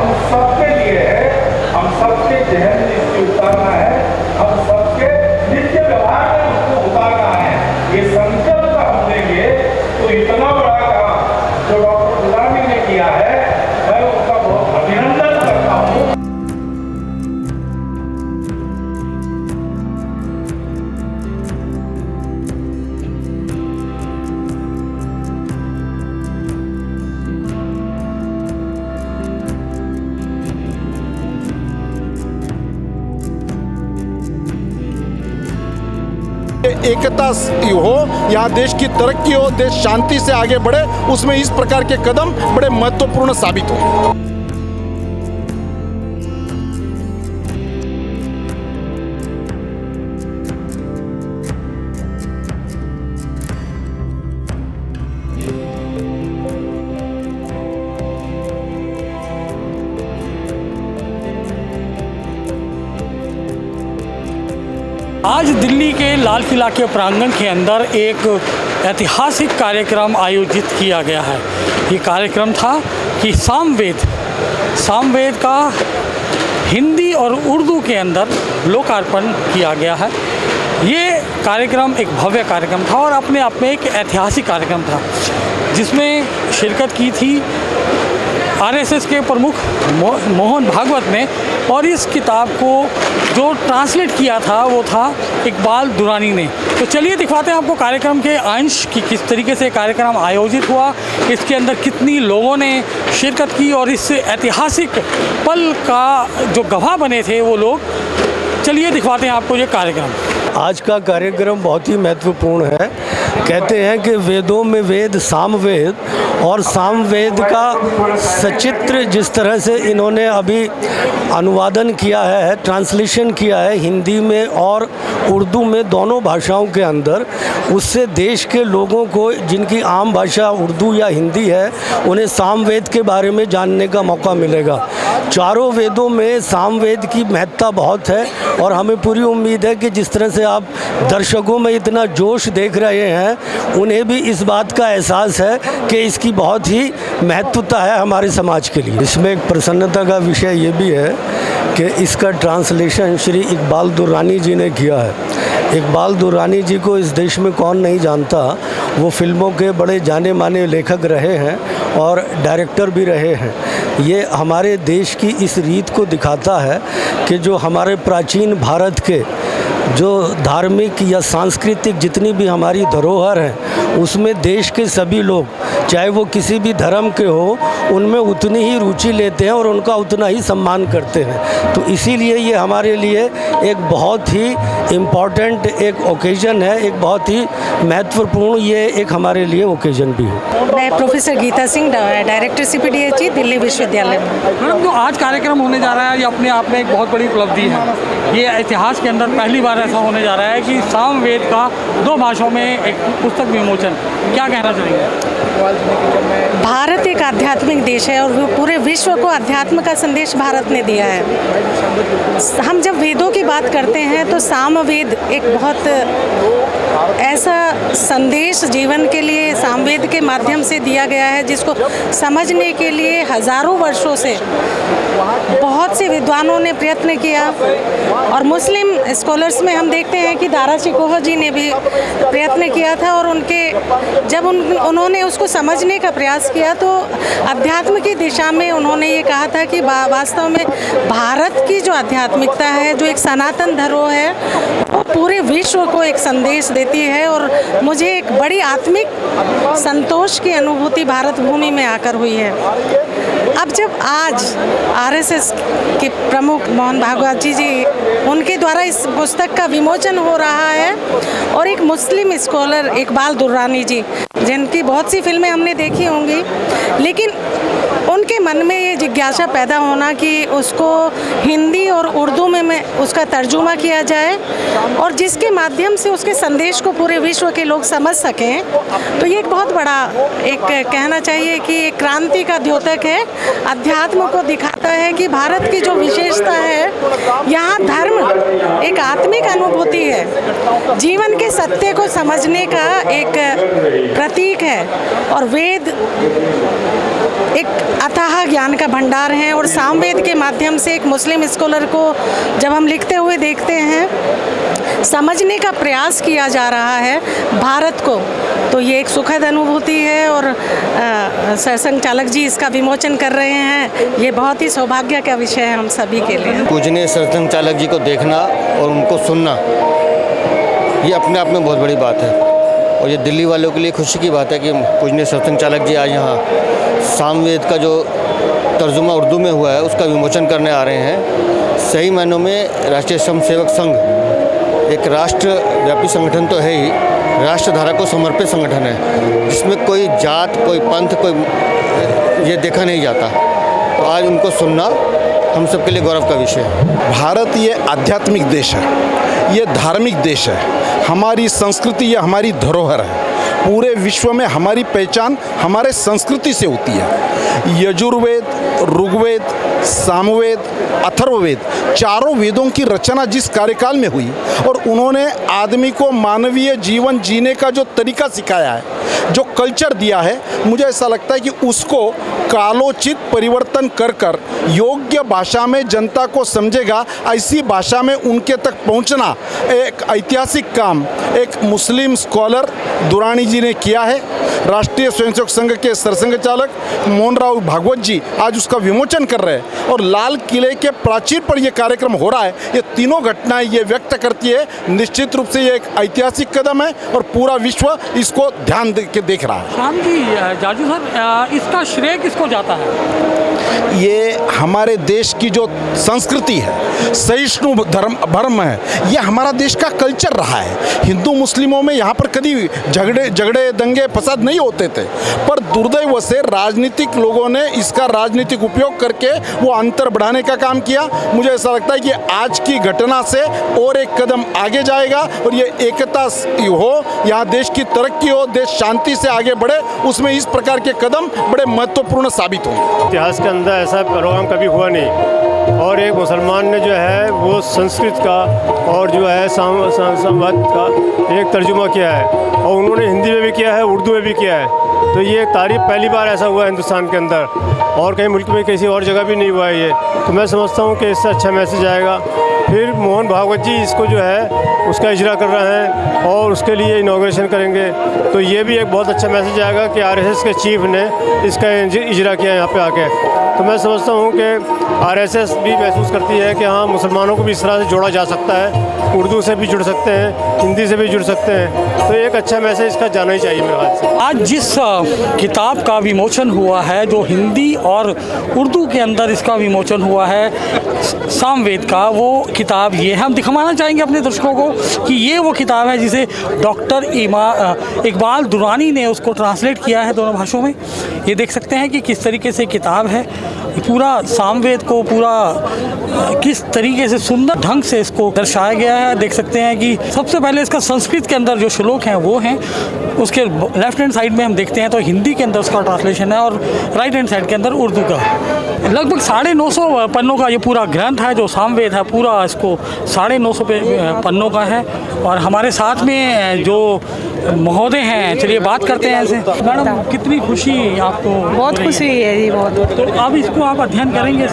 हम सबके लिए है, हम सबके जहन में इसको उतारना है, हम सबके नित्य व्यवहार में उसको उतारना है। ये संकल्प हम लेंगे तो इतना बड़ा काम जो डॉक्टर दुर्रानी ने किया है, मैं उसका बहुत अभिनंदन करता हूँ। एकता हो, यहाँ देश की तरक्की हो, देश शांति से आगे बढ़े, उसमें इस प्रकार के कदम बड़े महत्वपूर्ण साबित हुए। आज दिल्ली के लाल किला के प्रांगण के अंदर एक ऐतिहासिक कार्यक्रम आयोजित किया गया है। ये कार्यक्रम था कि सामवेद का हिंदी और उर्दू के अंदर लोकार्पण किया गया है। ये कार्यक्रम एक भव्य कार्यक्रम था और अपने आप में एक ऐतिहासिक कार्यक्रम था, जिसमें शिरकत की थी आरएसएस के प्रमुख मोहन भागवत ने, और इस किताब को जो ट्रांसलेट किया था वो था इकबाल दुरानी ने। तो चलिए दिखवाते हैं आपको कार्यक्रम के अंश कि किस तरीके से कार्यक्रम आयोजित हुआ, इसके अंदर कितनी लोगों ने शिरकत की और इस ऐतिहासिक पल का जो गवाह बने थे वो लोग। चलिए दिखवाते हैं आपको ये कार्यक्रम। आज का कार्यक्रम बहुत ही महत्वपूर्ण है। कहते हैं कि वेदों में वेद सामवेद, और सामवेद का सचित्र जिस तरह से इन्होंने अभी अनुवादन किया है, ट्रांसलेशन किया है हिंदी में और उर्दू में, दोनों भाषाओं के अंदर, उससे देश के लोगों को जिनकी आम भाषा उर्दू या हिंदी है उन्हें सामवेद के बारे में जानने का मौका मिलेगा। चारों वेदों में सामवेद की महत्ता बहुत है और हमें पूरी उम्मीद है कि जिस तरह से आप दर्शकों में इतना जोश देख रहे हैं, उन्हें भी इस बात का एहसास है कि इसकी बहुत ही महत्वता है हमारे समाज के लिए। इसमें एक प्रसन्नता का विषय ये भी है कि इसका ट्रांसलेशन श्री इकबाल दुर्रानी जी ने किया है। इकबाल दुर्रानी जी को इस देश में कौन नहीं जानता, वो फिल्मों के बड़े जाने माने लेखक रहे हैं और डायरेक्टर भी रहे हैं। ये हमारे देश की इस रीत को दिखाता है कि जो हमारे प्राचीन भारत के जो धार्मिक या सांस्कृतिक जितनी भी हमारी धरोहर है, उसमें देश के सभी लोग, चाहे वो किसी भी धर्म के हो, उनमें उतनी ही रुचि लेते हैं और उनका उतना ही सम्मान करते हैं। तो इसीलिए ये हमारे लिए एक बहुत ही इम्पॉर्टेंट एक ओकेज़न है, एक बहुत ही महत्वपूर्ण ये एक हमारे लिए ओकेज़न भी है। मैं professor Geeta Singh, director CPDHE Delhi विश्वविद्यालय। मैडम, जो आज कार्यक्रम होने जा रहा है ये अपने आप में एक बहुत बड़ी उपलब्धि है। ये इतिहास के अंदर पहली बार ऐसा होने जा रहा है कि सामवेद का 2 भाषाओं में एक पुस्तक विमोचन। क्या कहना चाहेंगे? भारत एक आध्यात्मिक देश है और वो पूरे विश्व को अध्यात्म का संदेश भारत ने दिया है। हम जब वेदों की बात करते हैं तो सामवेद एक बहुत ऐसा संदेश जीवन के लिए सामवेद के माध्यम से दिया गया है, जिसको समझने के लिए हजारों वर्षों से बहुत से विद्वानों ने प्रयत्न किया। और मुस्लिम स्कॉलर्स में हम देखते हैं कि दारा शिकोह जी ने भी प्रयत्न किया था, और जब उन्होंने उसको समझने का प्रयास किया तो अध्यात्म की दिशा में उन्होंने ये कहा था कि वास्तव में भारत की जो आध्यात्मिकता है, जो एक सनातन धरोहर है, वो पूरे विश्व को एक संदेश देती है। और मुझे एक बड़ी आत्मिक संतोष की अनुभूति भारत भूमि में आकर हुई है। अब जब आज आरएसएस के प्रमुख मोहन भागवत जी उनके द्वारा इस पुस्तक का विमोचन हो रहा है, और एक मुस्लिम स्कॉलर इकबाल दुर्रानी जी, जिनकी बहुत सी फिल्में हमने देखी होंगी, लेकिन उनके मन में ये जिज्ञासा पैदा होना कि उसको हिंदी और उर्दू में उसका तर्जुमा किया जाए और जिसके माध्यम से उसके संदेश को पूरे विश्व के लोग समझ सकें, तो ये एक बहुत बड़ा, एक कहना चाहिए कि एक क्रांति का द्योतक है। अध्यात्म को दिखाता है कि भारत की जो विशेषता है, यहाँ धर्म एक आत्मिक अनुभूति है, जीवन के सत्य को समझने का एक प्रतीक है, और वेद एक अथाह ज्ञान का भंडार है और सामवेद के माध्यम से एक मुस्लिम स्कॉलर को जब हम लिखते हुए देखते हैं, समझने का प्रयास किया जा रहा है भारत को, तो ये एक सुखद अनुभूति है। और सरसंघ चालक जी इसका विमोचन कर रहे हैं, ये बहुत ही सौभाग्य का विषय है हम सभी के लिए। पूजनीय सरसंघ चालक जी को देखना और उनको सुनना, ये अपने आप में बहुत बड़ी बात है। और ये दिल्ली वालों के लिए खुशी की बात है कि पूजनीय सरसंघ चालक जी आज यहाँ सामवेद का जो तर्जुमा उर्दू में हुआ है उसका विमोचन करने आ रहे हैं। सही मायनों में राष्ट्रीय स्वयंसेवक संघ एक राष्ट्रव्यापी संगठन तो है ही, राष्ट्रधारा को समर्पित संगठन है, जिसमें कोई जात, कोई पंथ, कोई ये देखा नहीं जाता। तो आज उनको सुनना हम सबके लिए गौरव का विषय है। भारत ये आध्यात्मिक देश है, ये धार्मिक देश है, हमारी संस्कृति ये हमारी धरोहर है। पूरे विश्व में हमारी पहचान हमारे संस्कृति से होती है। यजुर्वेद, ऋग्वेद, सामवेद, अथर्ववेद, चारों वेदों की रचना जिस कार्यकाल में हुई और उन्होंने आदमी को मानवीय जीवन जीने का जो तरीका सिखाया है, जो कल्चर दिया है, मुझे ऐसा लगता है कि उसको कालोचित परिवर्तन कर कर योग्य भाषा में जनता को समझेगा, ऐसी भाषा में उनके तक पहुंचना एक ऐतिहासिक काम एक मुस्लिम स्कॉलर दुरानी जी ने किया है। राष्ट्रीय स्वयंसेवक संघ के सरसंघ चालक मोहन राव भागवत जी आज उसका विमोचन कर रहे हैं और लाल किले के प्राचीर पर यह कार्यक्रम हो रहा है। ये तीनों घटनाएं ये व्यक्त करती है निश्चित रूप से ये एक ऐतिहासिक कदम है और पूरा विश्व इसको ध्यान दे के देख रहा है। श्याम जी, जाजू सर, इसका श्रेय किसको जाता है? ये हमारे देश की जो संस्कृति है, सहिष्णु धर्म है, ये हमारा देश का कल्चर रहा है। हिंदू मुस्लिमों में यहाँ पर कभी झगड़े दंगे फसाद नहीं होते थे, पर दुर्दैव से राजनीतिक लोगों ने इसका राजनीतिक उपयोग करके वो अंतर बढ़ाने का काम किया। मुझे ऐसा लगता है कि आज की घटना से और एक कदम आगे जाएगा और ये एकता हो, यहाँ देश की तरक्की हो, देश शांति से आगे बढ़े, उसमें इस प्रकार के कदम बड़े महत्वपूर्ण साबित होंगे। इतिहास के अंदर ऐसा प्रोग्राम कभी हुआ नहीं और एक मुसलमान ने जो है वो संस्कृत का और जो है संवाद का एक तर्जुमा किया है और उन्होंने हिंदी में भी किया है, उर्दू में भी किया है। तो ये तारीफ पहली बार ऐसा हुआ है हिंदुस्तान के अंदर और कहीं मुल्क में किसी और जगह भी नहीं हुआ है ये। तो मैं समझता हूँ कि इससे अच्छा मैसेज आएगा। फिर मोहन भागवत जी इसको जो है उसका इजरा कर रहे हैं और उसके लिए इनॉग्रेशन करेंगे, तो ये भी एक बहुत अच्छा मैसेज आएगा कि आरएसएस के चीफ ने इसका इजरा किया यहाँ पे आके। तो मैं समझता हूँ कि आरएसएस भी महसूस करती है कि हाँ, मुसलमानों को भी इस तरह से जोड़ा जा सकता है, उर्दू से भी जुड़ सकते हैं, हिंदी से भी जुड़ सकते हैं। तो एक अच्छा मैसेज इसका जाना ही चाहिए मेरे ख्याल से। आज जिस किताब का विमोचन हुआ है, जो हिंदी और उर्दू के अंदर इसका विमोचन हुआ है सामवेद का, वो किताब ये हम दिखवाना चाहेंगे अपने दर्शकों को कि ये वो किताब है जिसे डॉक्टर इकबाल दुरानी ने उसको ट्रांसलेट किया है दोनों भाषाओं में। ये देख सकते हैं कि किस तरीके से किताब है, पूरा सामवेद को पूरा किस तरीके से सुंदर ढंग से इसको दर्शाया गया है। देख सकते हैं कि सबसे पहले इसका संस्कृत के अंदर जो श्लोक हैं वो हैं, उसके लेफ्ट हैंड साइड में हम देखते हैं तो हिंदी के अंदर उसका ट्रांसलेशन है और राइट हैंड साइड के अंदर उर्दू का। लगभग 950 पन्नों का ये पूरा ग्रंथ है जो सामवेद है, पूरा इसको 950 पन्नों का है। और हमारे साथ में जो महोदय हैं, चलिए बात करते हैं इनसे। मैडम, कितनी खुशी आपको? बहुत खुशी हुई है जी, बहुत। तो अब इसको आप अध्ययन करेंगे?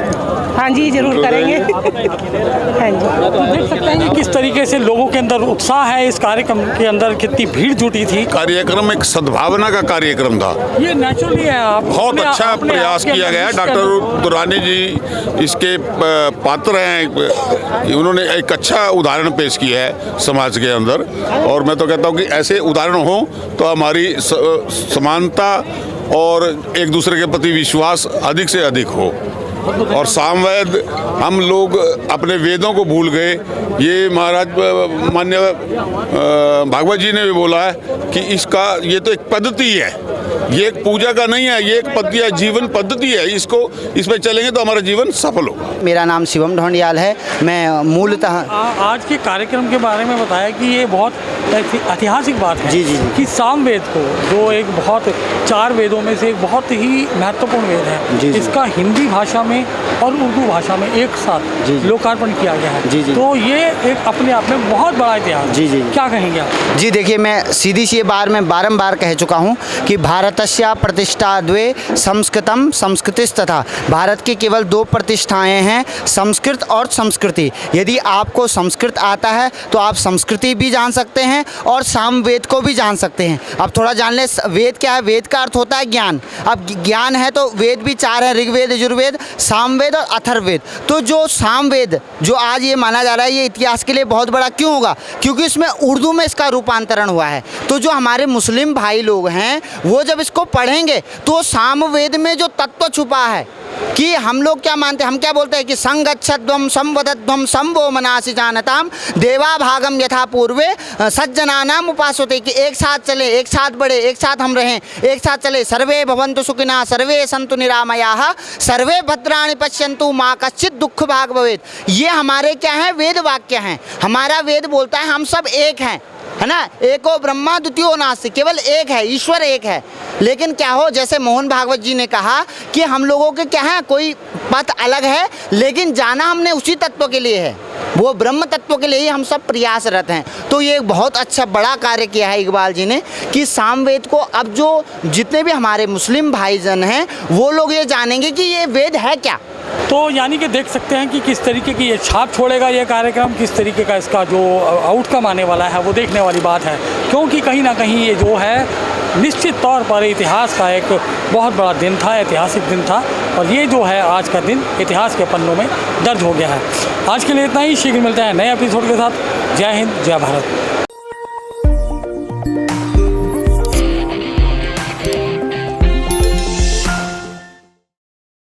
हाँ जी, जरूर करेंगे। हाँ जी। तो देख सकते हैं कि किस तरीके से लोगों के अंदर उत्साह है, इस कार्यक्रम के अंदर कितनी भीड़ जुटी थी। कार्यक्रम एक सद्भावना का कार्यक्रम था, ये नेचुरली है। आप बहुत अच्छा प्रयास किया गया है। डॉक्टर दुरानी जी इसके पात्र हैं, उन्होंने एक अच्छा उदाहरण पेश किया है समाज के अंदर। और मैं तो कहता हूँ कि ऐसे उदाहरण हो तो हमारी समानता और एक दूसरे के प्रति विश्वास अधिक से अधिक हो। और सामवेद, हम लोग अपने वेदों को भूल गए। ये महाराज मान्य भागवत जी ने भी बोला है कि इसका ये तो एक पद्धति है, ये एक पूजा का नहीं है, ये एक पद्धति है, जीवन पद्धति है। इसमें चलेंगे तो हमारा जीवन सफल होगा। मेरा नाम शिवम ढोंडियाल है। मैं मूलतः आज के कार्यक्रम के बारे में बताया कि ये बहुत ऐतिहासिक बात है। जी जी कि सामवेद को, जो एक बहुत 4 वेदों में से एक बहुत ही महत्वपूर्ण वेद है, जी जी। इसका हिंदी भाषा में और उर्दू भाषा में एक साथ जी जी। लोकार्पण किया गया है। जी जी। तो ये एक अपने आप में बहुत बड़ा इतिहास है। जी जी। क्या कहेंगे आप? जी देखिए, मैं सीधी सी बार में बारंबार कह चुका हूँ कि भारत भारतस्य प्रतिष्ठा द्वे संस्कृतम संस्कृतिस्तथा। भारत की केवल दो प्रतिष्ठाएं हैं, संस्कृत और संस्कृति। यदि आपको संस्कृत आता है तो आप संस्कृति भी जान सकते हैं और सामवेद को भी जान सकते हैं। अब थोड़ा जान ले वेद क्या है। वेद का अर्थ होता है ज्ञान। अब ज्ञान है तो वेद भी चार है, ऋग्वेद, यजुर्वेद, सामवेद और अथर्ववेद। तो जो सामवेद जो आज ये माना जा रहा है ये इतिहास के लिए बहुत बड़ा क्यों होगा, क्योंकि इसमें उर्दू में इसका रूपांतरण हुआ है। तो जो हमारे मुस्लिम भाई लोग हैं वो जब इसको पढ़ेंगे तो सामवेद में जो तत्व छुपा है कि हम लोग क्या मानते हैं, हम क्या बोलते हैं कि संगच्छध्वम संवदध्वम संवो मनासि जानताम देवा भागम यथा पूर्वे सज्जनानाम उपासते, कि एक साथ चले, एक साथ बढ़े, एक साथ हम रहें, एक साथ चले। सर्वे भवन्तु सुखिनः सर्वे सन्तु निरामयाः सर्वे भद्राणि पश्यन्तु मा कश्चित् दुःख भाग् भवेत्। ये हमारे क्या हैं, वेद वाक्य हैं। हमारा वेद बोलता है हम सब एक हैं, है ना। एको ब्रह्मा द्वितीयो नास्ति, केवल एक है, ईश्वर एक है। लेकिन क्या हो, जैसे मोहन भागवत जी ने कहा कि हम लोगों के क्या है, कोई पथ अलग है लेकिन जाना हमने उसी तत्व के लिए है, वो ब्रह्म तत्व के लिए ही हम सब प्रयासरत हैं। तो ये बहुत अच्छा बड़ा कार्य किया है इकबाल जी ने कि सामवेद को अब जो जितने भी हमारे मुस्लिम भाईजन हैं वो लोग ये जानेंगे कि ये वेद है क्या। तो यानी कि देख सकते हैं कि किस तरीके की ये छाप छोड़ेगा ये कार्यक्रम, किस तरीके का इसका जो आउटकम आने वाला है वो देखने वाली बात है। क्योंकि कहीं ना कहीं ये जो है निश्चित तौर पर इतिहास का एक बहुत बड़ा दिन था, ऐतिहासिक दिन था, और ये जो है आज का दिन इतिहास के पन्नों में दर्ज हो गया है। आज के लिए इतना ही, शीघ्र मिलते हैं नए एपिसोड के साथ। जय हिंद, जय भारत।